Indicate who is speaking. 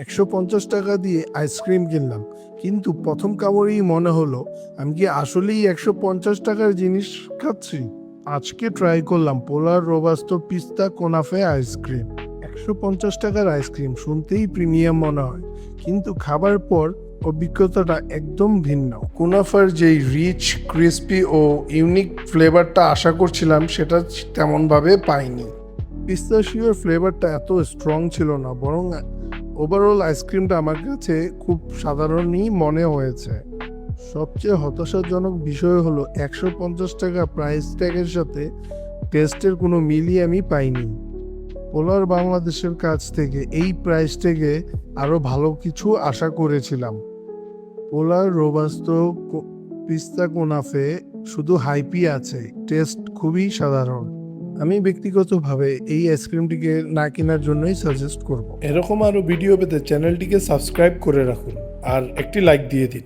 Speaker 1: 150 টাকা দিয়ে আইসক্রিম কিনলাম, কিন্তু প্রথম কামড়েই মনে হলো আমি কি আসলেই 150 টাকার জিনিস খাচ্ছি। আজকে ট্রাই করলাম পোলার রোবাস্তো পিস্তা কোনাফে আইসক্রিম। 150 টাকার আইসক্রিম শুনতেই প্রিমিয়াম মনে হয়, কিন্তু খাবার পর অভিজ্ঞতাটা একদম ভিন্ন। কুনাফার যেই রিচ, ক্রিস্পি ও ইউনিক ফ্লেভারটা আশা করছিলাম সেটা তেমনভাবে পাইনি। পিস্তাশিওর ফ্লেভারটা এত স্ট্রং ছিল না, বরং ওভারঅল আইসক্রিমটা আমার কাছে খুব সাধারণই মনে হয়েছে। সবচেয়ে হতাশাজনক বিষয় হলো 150 টাকা প্রাইস ট্যাগের সাথে টেস্টের কোনো মিলই আমি পাইনি। পোলার বাংলাদেশের কাছ থেকে এই প্রাইস ট্যাগে আরও ভালো কিছু আশা করেছিলাম। পোলার রোবাস্তো পিস্তা কোনাফে শুধু হাইপই আছে, টেস্ট খুবই সাধারণ। আমি ব্যক্তিগতভাবে এই আইসক্রিমটিকে না কেনার জন্যই সাজেস্ট করব। এরকম আরও ভিডিও পেতে চ্যানেলটিকে সাবস্ক্রাইব করে রাখুন আর একটি লাইক দিয়ে দিন।